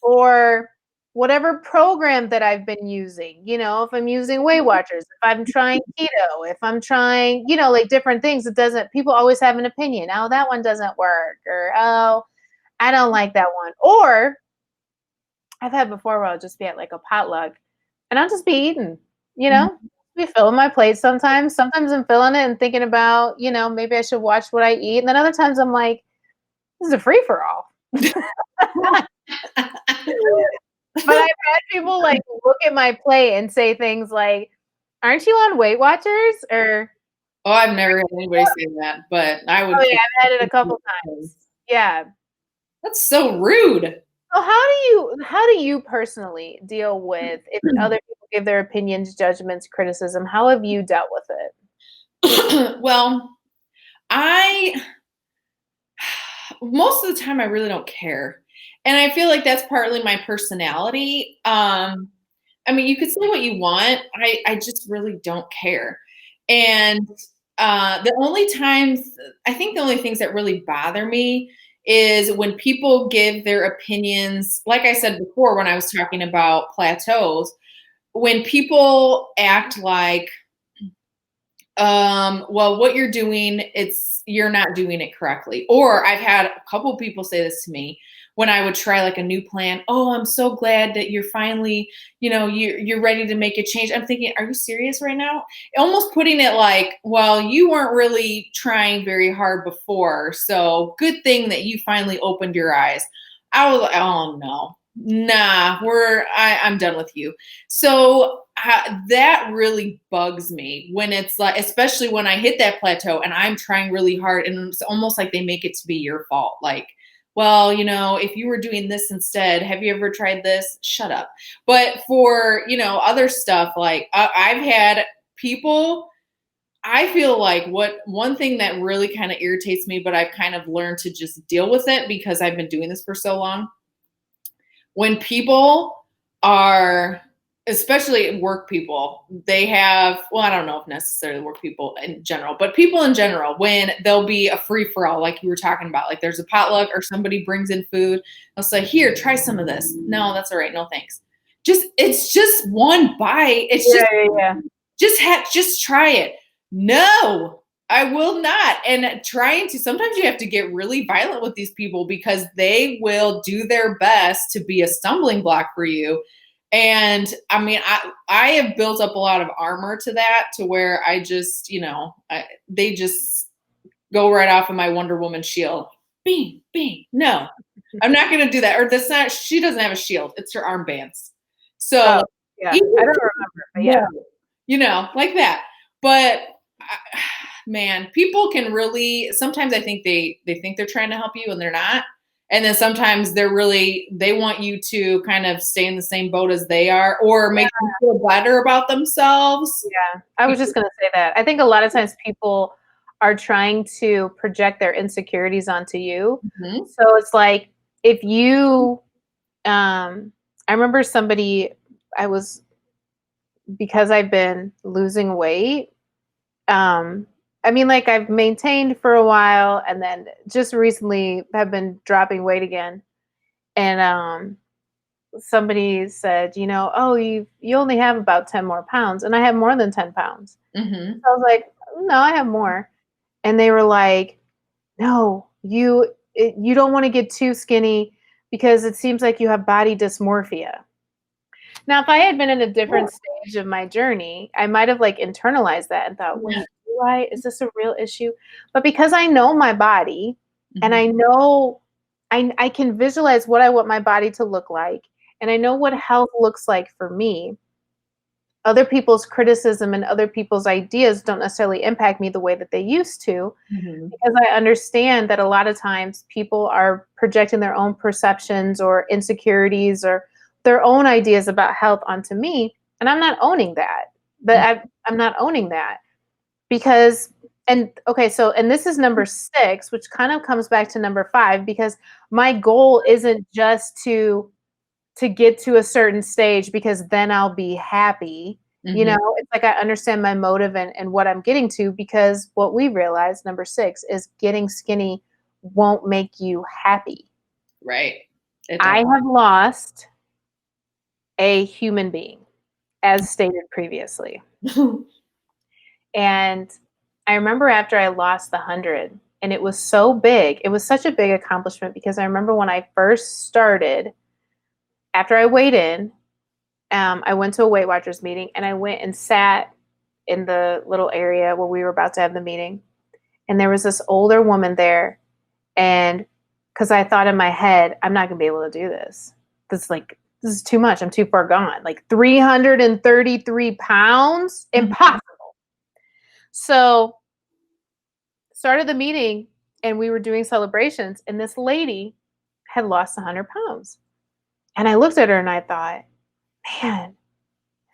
Or whatever program that I've been using, if I'm using Weight Watchers, if I'm trying keto, if I'm trying, like different things, people always have an opinion. Oh, that one doesn't work. Or, oh, I don't like that one. Or I've had before where I'll just be at like a potluck and I'll just be eating, be filling my plate sometimes. Sometimes I'm filling it and thinking about, maybe I should watch what I eat. And then other times I'm like, this is a free for all. But I've had people like look at my plate and say things like, aren't you on Weight Watchers? Or Oh, I've never had anybody say that, but I would. oh yeah, I've had it a couple times. Yeah. That's so rude. So how do you personally deal with if other people give their opinions, judgments, criticism? How have you dealt with it? Well, I most of the time I really don't care. And I feel like that's partly my personality. I mean, you could say what you want. I just really don't care. And the only times, I think the only things that really bother me is when people give their opinions, like I said before, when I was talking about plateaus, when people act like, well, what you're doing, you're not doing it correctly. Or I've had a couple people say this to me when I would try like a new plan. Oh, I'm so glad that you're finally, you're ready to make a change. I'm thinking, are you serious right now? Almost putting it like, well, you weren't really trying very hard before. So good thing that you finally opened your eyes. I was like, oh no, nah, I'm done with you. So that really bugs me when it's like, especially when I hit that plateau and I'm trying really hard and it's almost like they make it to be your fault. Like, well, if you were doing this instead, have you ever tried this? Shut up. But for, other stuff, like I've had people, I feel like one thing that really kind of irritates me, but I've kind of learned to just deal with it because I've been doing this for so long. When people are, especially work people, they have, well, I don't know if necessarily work people in general, but people in general, when there'll be a free for all, like you were talking about, like there's a potluck or somebody brings in food, they'll say, here, try some of this. No, that's all right. No, thanks. It's just one bite. It's just try it. No, I will not. And sometimes you have to get really violent with these people because they will do their best to be a stumbling block for you. And I mean, I have built up a lot of armor to that, to where I just, they just go right off of my Wonder Woman shield. Bing, bing. No, I'm not going to do that. Or she doesn't have a shield. It's her armbands. So yeah, I don't remember, but yeah. Like that. But man, people can really, sometimes I think they think they're trying to help you and they're not. And then sometimes they want you to kind of stay in the same boat as they are, or make them feel better about themselves. Yeah, I was just going to say that. I think a lot of times people are trying to project their insecurities onto you. Mm-hmm. So it's like, if you, I remember because I've been losing weight, I mean, like I've maintained for a while and then just recently have been dropping weight again. And somebody said, oh, you only have about 10 more pounds. And I have more than 10 pounds. Mm-hmm. So I was like, no, I have more. And they were like, no, you don't want to get too skinny because it seems like you have body dysmorphia. Now, if I had been in a different stage of my journey, I might have like internalized that and thought, wait, is this a real issue? But because I know my body and I know I can visualize what I want my body to look like, and I know what health looks like for me, other people's criticism and other people's ideas don't necessarily impact me the way that they used to, because I understand that a lot of times people are projecting their own perceptions or insecurities or their own ideas about health onto me, and I'm not owning that. I'm not owning that because and this is number 6, which kind of comes back to number 5, because my goal isn't just to get to a certain stage because then I'll be happy. You know, it's like I understand my motive and what I'm getting to, because what we realize, number 6, is getting skinny won't make you happy. Right. I have lost a human being, as stated previously. And I remember after I lost the 100, and it was so big, it was such a big accomplishment, because I remember when I first started, after I weighed in, I went to a Weight Watchers meeting, and I went and sat in the little area where we were about to have the meeting. And there was this older woman there. And because I thought in my head, I'm not going to be able to do this. This is too much. I'm too far gone. Like 333 pounds? Impossible. So started the meeting, and we were doing celebrations, and this lady had lost 100 pounds. And I looked at her and I thought, man,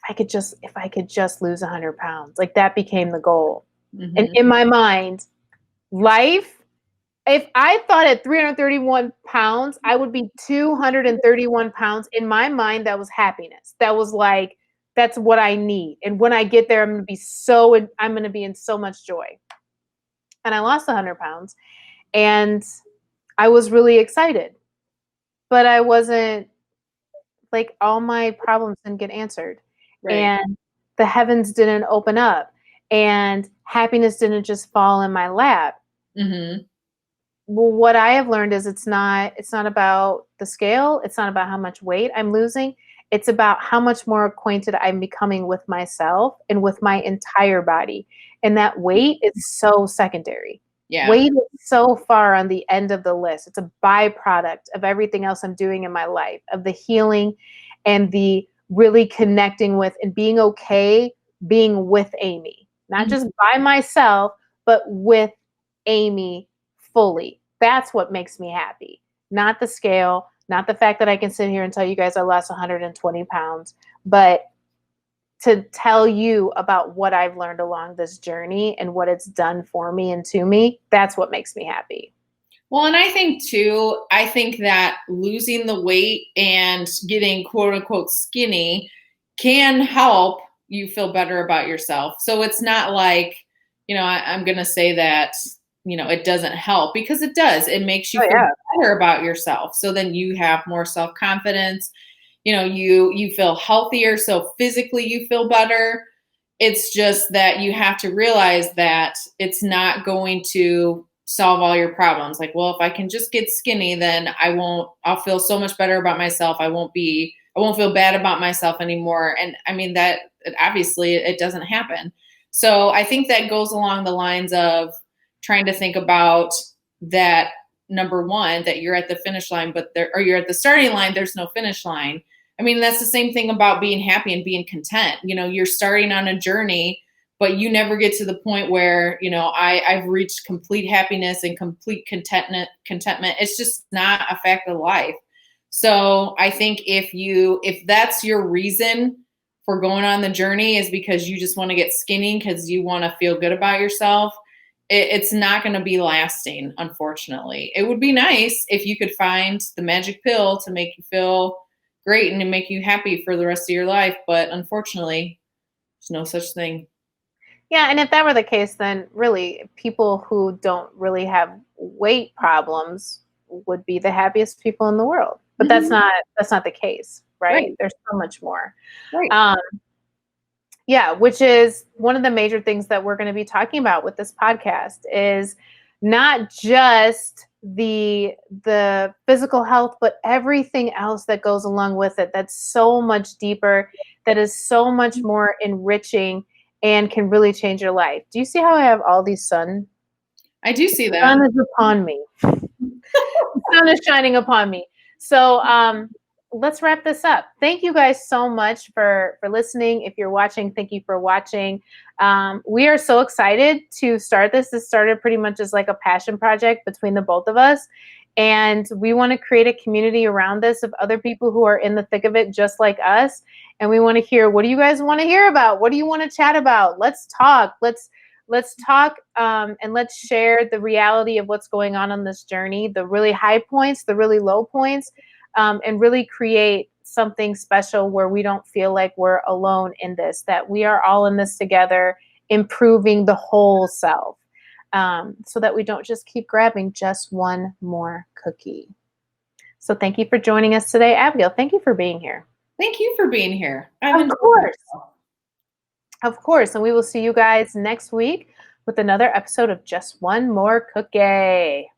if I could just lose 100 pounds, like that became the goal. And in my mind, life, if I thought at 331 pounds, I would be 231 pounds. In my mind, that was happiness. That was like, that's what I need. And when I get there, I'm going to be in so much joy. And I lost 100 pounds, and I was really excited, but I wasn't, like, all my problems didn't get answered. Right. And the heavens didn't open up, and happiness didn't just fall in my lap. Well, what I have learned is it's not about the scale. It's not about how much weight I'm losing. It's about how much more acquainted I'm becoming with myself and with my entire body. And that weight is so secondary. Yeah. Weight is so far on the end of the list. It's a byproduct of everything else I'm doing in my life, of the healing and the really connecting with and being okay being with Amy. Not just by myself, but with Amy fully. That's what makes me happy. Not the scale, not the fact that I can sit here and tell you guys I lost 120 pounds, but to tell you about what I've learned along this journey and what it's done for me and to me. That's what makes me happy. Well, and I think that losing the weight and getting quote unquote skinny can help you feel better about yourself. So it's not like, I'm going to say that, it doesn't help, because it does. It makes you feel better about yourself. So then you have more self-confidence, you feel healthier. So physically you feel better. It's just that you have to realize that it's not going to solve all your problems. Like, well, if I can just get skinny, then I'll feel so much better about myself. I won't feel bad about myself anymore. And I mean, that obviously it doesn't happen. So I think that goes along the lines of trying to think about that. Number one, that you're at the finish line, or you're at the starting line, there's no finish line. I mean, that's the same thing about being happy and being content. You're starting on a journey, but you never get to the point where, I've reached complete happiness and complete contentment. It's just not a fact of life. So I think if that's your reason for going on the journey, is because you just want to get skinny because you want to feel good about yourself, it's not going to be lasting, unfortunately. It would be nice if you could find the magic pill to make you feel great and to make you happy for the rest of your life. But unfortunately, there's no such thing. Yeah, and if that were the case, then really people who don't really have weight problems would be the happiest people in the world. But that's not the case, right? There's so much more. Right. Yeah, which is one of the major things that we're going to be talking about with this podcast, is not just the physical health, but everything else that goes along with it. That's so much deeper. That is so much more enriching and can really change your life. Do you see how I have all these sun? I do see The that. sun is upon me. The sun is shining upon me. So let's wrap this up. Thank you guys so much for listening. If you're watching, thank you for watching. We are so excited to start this. This started pretty much as like a passion project between the both of us. And we want to create a community around this of other people who are in the thick of it just like us. And we want to hear, what do you guys want to hear about? What do you want to chat about? Let's talk. Let's talk and let's share the reality of what's going on this journey, the really high points, the really low points, and really create something special where we don't feel like we're alone in this, that we are all in this together, improving the whole self, so that we don't just keep grabbing just one more cookie. So thank you for joining us today. Abigail, thank you for being here. Thank you for being here. Of course. Of course. And we will see you guys next week with another episode of Just One More Cookie.